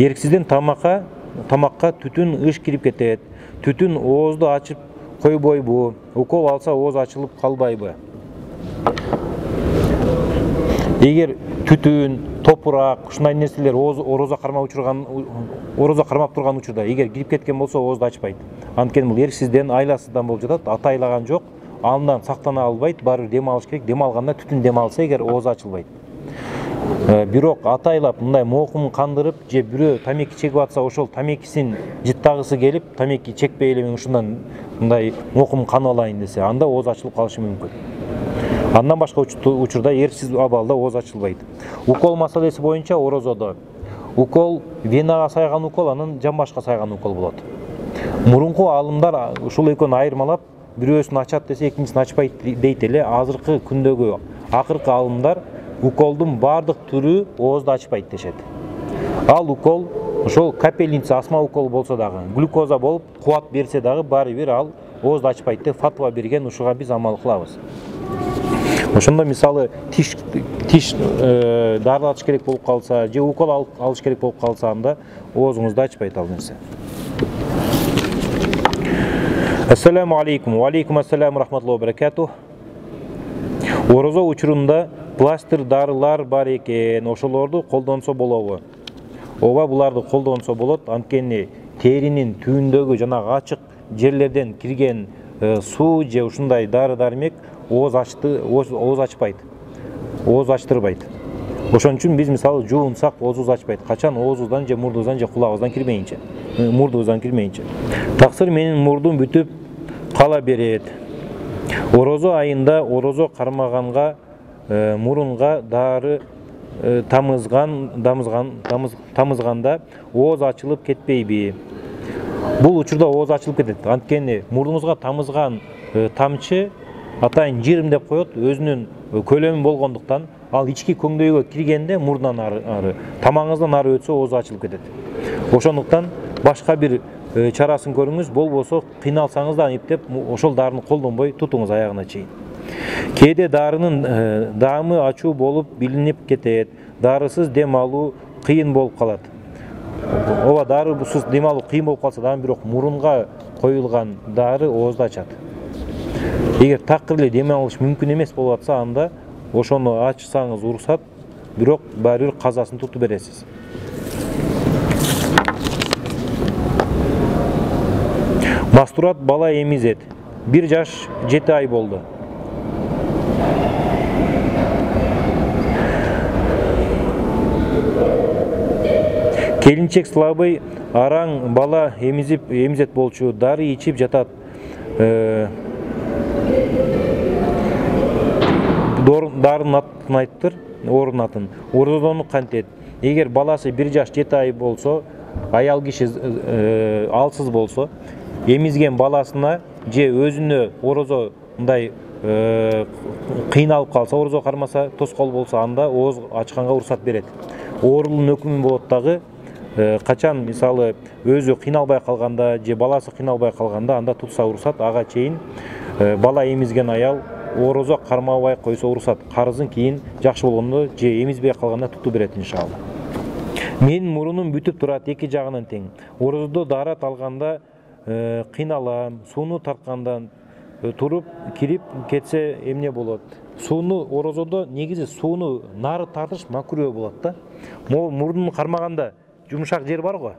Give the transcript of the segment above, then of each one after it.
Эрксизден тамакка түтүн ыш кирип кетет. Түтүн оозду ачып койбойбу? Укол алса ооз ачылып калбайбы? Эгер түтүн, топурак, ушундай нерселер орозо кармап турган учурда эгер кирип кеткен болсо оозду ачпайт. Анткени бул эрксизден, айласыздан болуп жатат. Ата айлаган жок, андан сактана албайт, баары дем алыш керек. Дем алганда түтүн дем алса эгер ооз ачылбайт. Бирок атайлап мындай моокумун кандырып же бирөө тамеки чегип атса, ошол тамекисин жыттагысы келип, тамеки чекпей эле мен ушундан мындай моокумун канып алайын десе, анда ооз ачылып калышы мүмкүн. Андан башка учурда эрксиз абалда ооз ачылбайт. Укол маселеси боюнча орозодо укол венага сайган укол, анан жамбашка сайган укол болот. Мурунку алымдар ушул экөөнү айырмалап, бирөөсүн ачат десе, экинчисин ачпайт дейт эле. Азыркы күндөгү акыркы алымдар уколдун бардык түрү оозду ачпайт дешет. Ал укол ошол капельница астма укол болсо дагы, глюкоза болуп кубат берсе дагы баары бир ал оозду ачпайт деп фатва берген, ушуга биз амал кылабыз. Ошондо мисалы тиш дарылатыш керек болуп калса, же укол алыш керек болуп калса, анда оозуңузду ачпайт ал нерсе. Ассаламу алейкум. Ва алейкум ассалам рахматуллахи ва баракатух. Орозо учурунда пластир дарылар бар экен, ошолорду колдонсо болобу? Ооба, буларды колдонсо болот. Анткени теринин түбүндөгү жанагы ачык жерлерден кирген суу же ушундай дары-дармек ооз ачпайт, ооз ачтырбайт. Ошон үчүн биз мисалы жуунсак оозубуз ачпайт. Качан? Оозубуздан же мурдубуздан же кулагыбыздан кирмейинче. Мурдубуздан кирмейинче. Таксыр менин мурдум бүтүп кала берет. Орозо айында орозо кармаганга мурунга дары тамызганда ооз ачылып кетпейби? Бул учурда ооз ачылып кетет. Анткени мурдуңузга тамызган тамчы атайын жирим деп коет, өзүнүн көлөмү болгондуктан ал ички көңдөйгө киргенде мурдунан ары, тамагыңыздан ары өтсө ооз ачылып кетет. Ошондуктан башка бир чарасын көрүңүз, болбосо кыйналсаңыз да эптеп ошол дарыны колдонбой тутуңуз аягына чейин. Кээде дарынын даамы ачуу болуп билинип кетет. Дарысыз дем алуу кыйын болуп калат. Ооба, дарысыз дем алуу кыйын болуп калса дагы, бирок мурунга коюлган дары оозду ачат. Эгер такыр эле дем алыш мүмкүн эмес болуп атса, анда ошону ачсаңыз уруксат, бирок баары бир казасын тутуп бересиз. Мастурат бала эмизет. 1 жаш 7 ай болду. Келинчек слабый, араң бала эмизет болчу, дары ичип жатат. Дарын атын айттыр, орунатын. Орозону кантет. Эгер баласы 1 жаш 7 ай болсо, аял киши алсыз болсо, эмизген баласына же өзүнө орозо мындай кыйналып калса, орозо кармаса, тоскоол болсо, анда ооз ачканга уруксат берет. Оорулуун өкүмү болот дагы. Качан мисалы өзү кыйналбай калганда же баласы кыйналбай калганда, анда тутса уруксат, ага чейин бала эмизген аял орозо кармабай койсо уруксат. Карызын кийин жакшы болгондо же эмизбей калганда тутуп берет иншалла. Менин мурунум бүтүп турат, эки жагынан тең. Орозодо дарат алганда кыйналам, сууну тарткандан туруп кирип кетсе эмне болот? Сууну орозодо негизи сууну нары тартыш макруу болот да. Мурдун кармаганда жумшак жер бар го.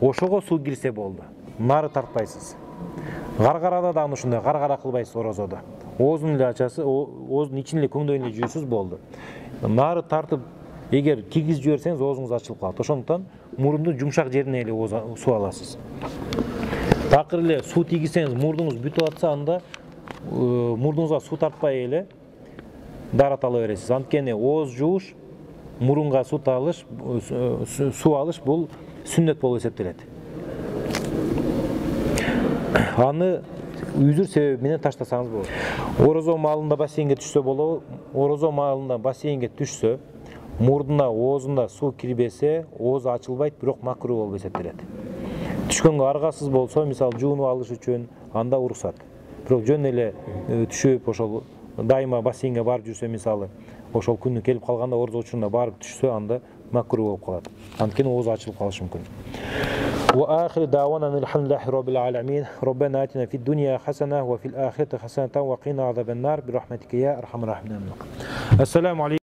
Ошого суу кирсе болду. Нары тартпайсыз. Гаргарада да ушундай гаргара кылбайсыз орозодо. Ооздун эле ачасы, ооздун ичин эле көңдөйүнө жуйсуз болду. Нары тартып эгер киргизип жиберсеңиз оозуңуз ачылып калат. Ошондуктан мурдун жумшак жерине эле суу аласыз. Такыр эле суу тийгизсеңиз мурдуңуз бүтүп атса, анда мурдуңузга суу тартпай эле дарат ала бересиз. Анткени ооз жууш, мурунга суу алыш бул сүннөт болуп эсептелет. Аны үзүр себеби менен таштасаңыз болот. Орозо маалында бассейнге түшсө болобу? Орозо маалында бассейнге түшсө, мурдуна, оозунда суу кирбесе, ооз ачылбайт, бирок макруу болуп эсептелет. Түшкөнгө аргасыз болсо, мисалы жуунуп алыш үчүн, анда уруксат. Бирок жөн эле түшүп, ошол дайыма бассейнге барып жүрсө, мисалы, ошол күнү келип калганда орозо учурунда барып түшсө анда макруh болуп калат. Анткени оозу ачылып калышы мүмкүн. وآخر دعوانا الحمد لله رب العالمين ربنا آتنا في الدنيا حسنة وفي الآخرة حسنة وقنا عذاب النار برحمتك يا أرحم الراحمين. السلام عليكم.